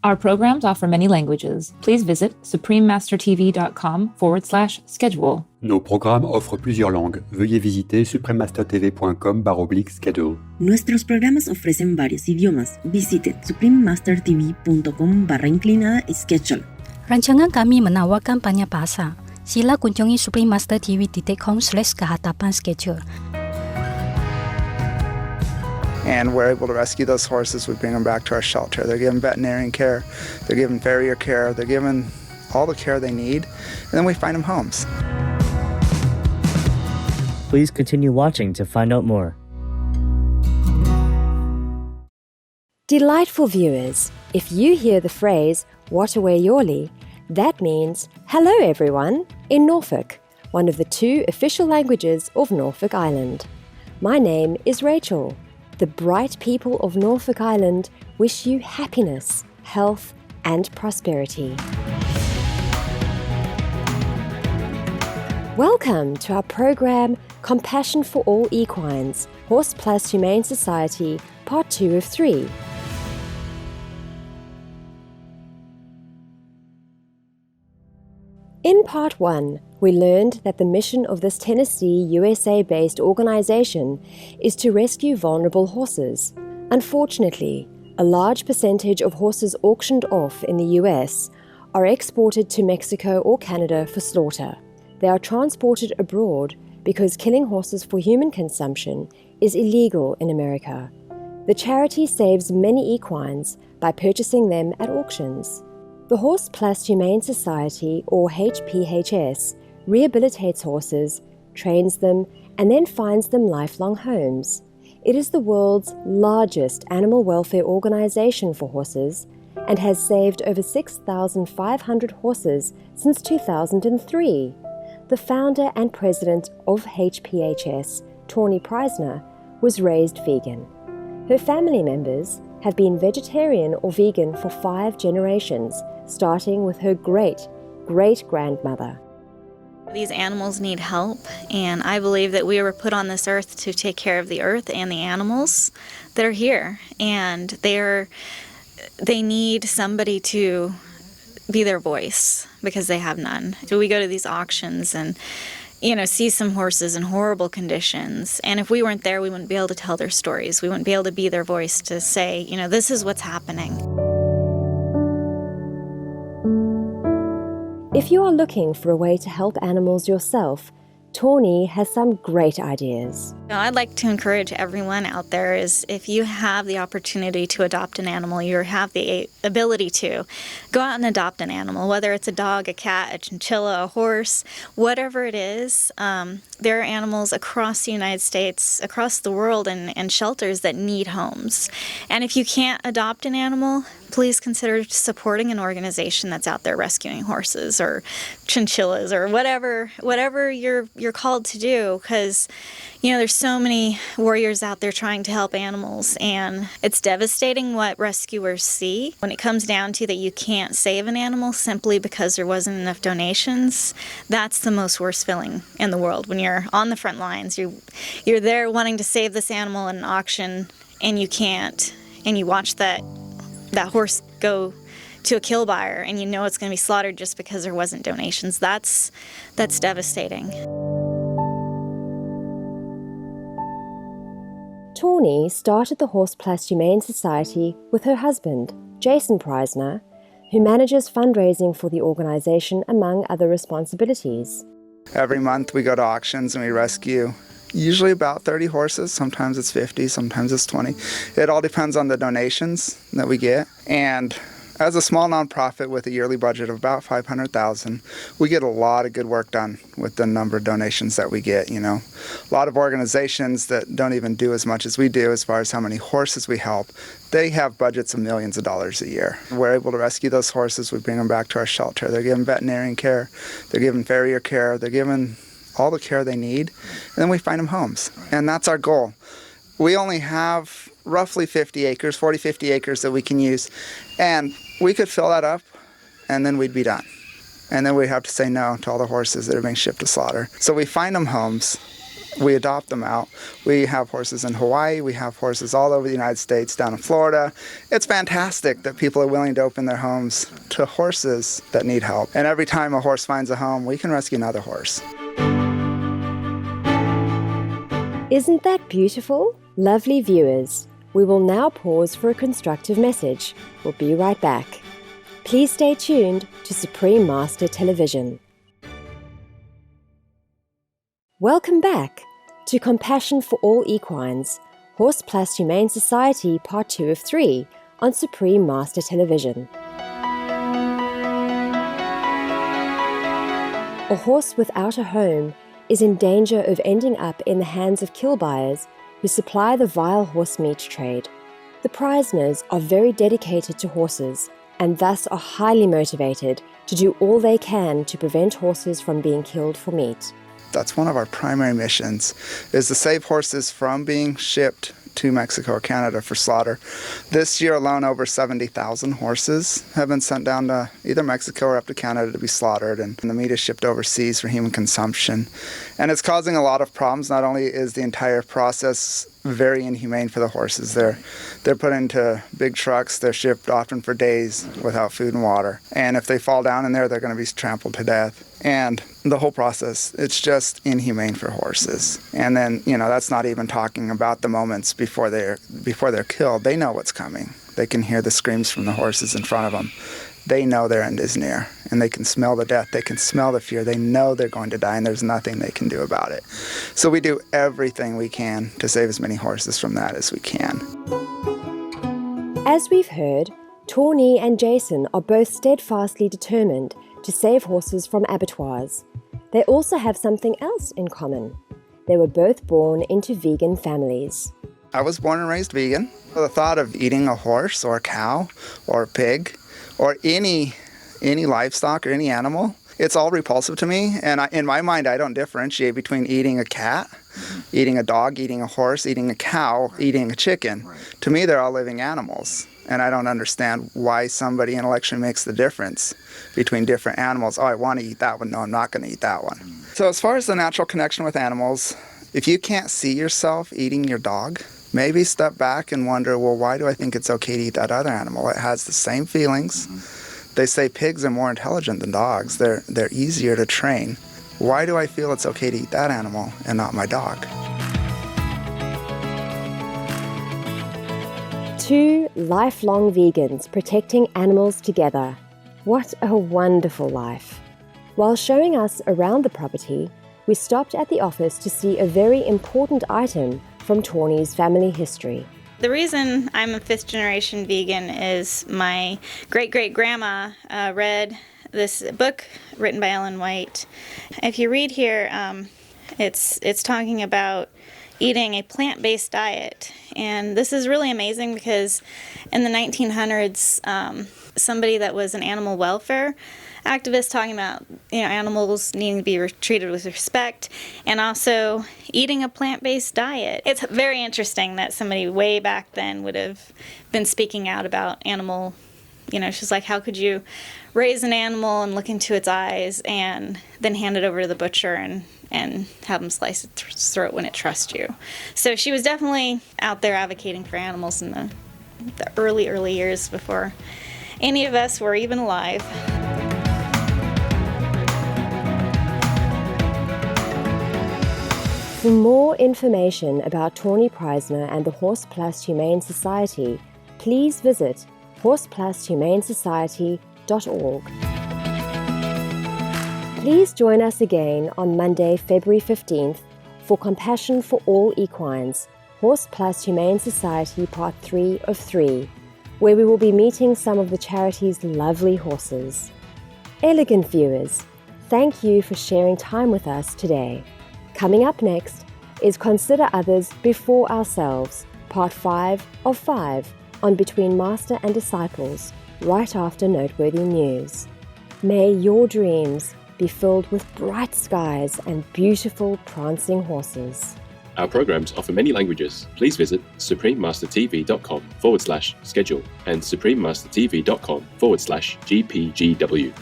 Our programs offer many languages. Please visit suprememastertv.com/schedule. Nos programmes offrent plusieurs langues. Veuillez visiter suprememastertv.com/schedule. Nuestros programas ofrecen varios idiomas. Visite suprememastertv.com/schedule. Rancangan kami menawarkan banyak bahasa. Sila kunjungi suprememastertv.com/kehadapan schedule. And we're able to rescue those horses. We bring them back to our shelter. They're given veterinarian care. They're given farrier care. They're given all the care they need. And then we find them homes. Please continue watching to find out more. Delightful viewers, if you hear the phrase, "Watawe Yoli," that means, "Hello everyone," in Norfolk, one of the 2 official languages of Norfolk Island. My name is Rachel. The bright people of Norfolk Island wish you happiness, health, and prosperity. Welcome to our program, Compassion for All Equines, Horse Plus Humane Society, Part 2 of 3. In Part 1, we learned that the mission of this Tennessee, USA-based organization is to rescue vulnerable horses. Unfortunately, a large percentage of horses auctioned off in the US are exported to Mexico or Canada for slaughter. They are transported abroad because killing horses for human consumption is illegal in America. The charity saves many equines by purchasing them at auctions. The Horse Plus Humane Society, or HPHS, rehabilitates horses, trains them, and then finds them lifelong homes. It is the world's largest animal welfare organization for horses and has saved over 6,500 horses since 2003. The founder and president of HPHS, Tawny Preisner, was raised vegan. Her family members have been vegetarian or vegan for 5 generations, starting with her great-great-grandmother. These animals need help, and I believe that we were put on this earth to take care of the earth and the animals that are here, and they need somebody to be their voice because they have none. So we go to these auctions and see some horses in horrible conditions. And if we weren't there, we wouldn't be able to tell their stories. We wouldn't be able to be their voice to say, this is what's happening. If you are looking for a way to help animals yourself, Tawny has some great ideas. I'd like to encourage everyone out there is if you have the opportunity to adopt an animal, you have the ability to go out and adopt an animal, whether it's a dog, a cat, a chinchilla, a horse, whatever it is. There are animals across the United States, across the world, and shelters that need homes. And if you can't adopt an animal, please consider supporting an organization that's out there rescuing horses or chinchillas or whatever you're called to do, because there's so many warriors out there trying to help animals, and it's devastating what rescuers see when it comes down to that you can't save an animal simply because there wasn't enough donations. That's the most worst feeling in the world, when you're on the front lines, you're there wanting to save this animal at an auction and you can't, and you watch that horse go to a kill buyer and it's going to be slaughtered just because there wasn't donations. That's devastating. Tawny started the Horse Plus Humane Society with her husband, Jason Preisner, who manages fundraising for the organization among other responsibilities. Every month we go to auctions and we rescue usually about 30 horses. Sometimes it's 50, sometimes it's 20. It all depends on the donations that we get. And as a small nonprofit with a yearly budget of about $500,000, we get a lot of good work done with the number of donations that we get. A lot of organizations that don't even do as much as we do as far as how many horses we help, they have budgets of millions of dollars a year. We're able to rescue those horses. We bring them back to our shelter. They're given veterinarian care. They're given farrier care. They're given all the care they need, and then we find them homes. And that's our goal. We only have roughly 50 acres that we can use, and we could fill that up, and then we'd be done. And then we'd have to say no to all the horses that are being shipped to slaughter. So we find them homes, We adopt them out. We have horses in Hawaii. We have horses all over the United States, down in Florida. It's fantastic that people are willing to open their homes to horses that need help. And every time a horse finds a home, we can rescue another horse. Isn't that beautiful? Lovely viewers, we will now pause for a constructive message. We'll be right back. Please stay tuned to Supreme Master Television. Welcome back to Compassion for All Equines, Horse Plus Humane Society Part 2 of 3 on Supreme Master Television. A horse without a home is in danger of ending up in the hands of kill buyers who supply the vile horse meat trade. The Preisners are very dedicated to horses and thus are highly motivated to do all they can to prevent horses from being killed for meat. That's one of our primary missions, is to save horses from being shipped to Mexico or Canada for slaughter. This year alone, over 70,000 horses have been sent down to either Mexico or up to Canada to be slaughtered, and the meat is shipped overseas for human consumption. And it's causing a lot of problems. Not only is the entire process very inhumane for the horses. They're put into big trucks. They're shipped often for days without food and water. And if they fall down in there, they're going to be trampled to death. And the whole process, it's just inhumane for horses. And then, that's not even talking about the moments before they're killed. They know what's coming. They can hear the screams from the horses in front of them. They know their end is near, and they can smell the death. They can smell the fear. They know they're going to die, and there's nothing they can do about it. So we do everything we can to save as many horses from that as we can. As we've heard, Tawny and Jason are both steadfastly determined to save horses from abattoirs. They also have something else in common. They were both born into vegan families. I was born and raised vegan. The thought of eating a horse or a cow or a pig or any livestock or any animal, it's all repulsive to me. And in my mind, I don't differentiate between eating a cat, eating a dog, eating a horse, eating a cow, eating a chicken. To me, they're all living animals. And I don't understand why somebody intellectually makes the difference between different animals. Oh, I want to eat that one. No, I'm not going to eat that one. So as far as the natural connection with animals, if you can't see yourself eating your dog, maybe step back and wonder, well, why do I think it's okay to eat that other animal? It has the same feelings. They say pigs are more intelligent than dogs. They're easier to train. Why do I feel it's okay to eat that animal and not my dog? Two lifelong vegans protecting animals together. What a wonderful life. While showing us around the property, we stopped at the office to see a very important item from Tawny's family history. The reason I'm a fifth-generation vegan is my great-great-grandma read this book written by Ellen White. If you read here, it's talking about eating a plant-based diet. And this is really amazing because in the 1900s, somebody that was an animal welfare activist talking about animals needing to be treated with respect and also eating a plant-based diet. It's very interesting that somebody way back then would have been speaking out about animal, she's like, how could you raise an animal and look into its eyes and then hand it over to the butcher and have them slice its throat when it trusts you. So she was definitely out there advocating for animals in the early years before any of us were even alive. For more information about Tawny Preisner and the Horse Plus Humane Society, please visit horseplushumanesociety.org. Please join us again on Monday, February 15th for Compassion for All Equines, Horse Plus Humane Society Part 3 of 3, where we will be meeting some of the charity's lovely horses. Elegant viewers, thank you for sharing time with us today. Coming up next is Consider Others Before Ourselves, Part 5 of 5 on Between Master and Disciples, right after Noteworthy News. May your dreams be filled with bright skies and beautiful prancing horses. Our programs offer many languages. Please visit suprememastertv.com/schedule and suprememastertv.com/GPGW.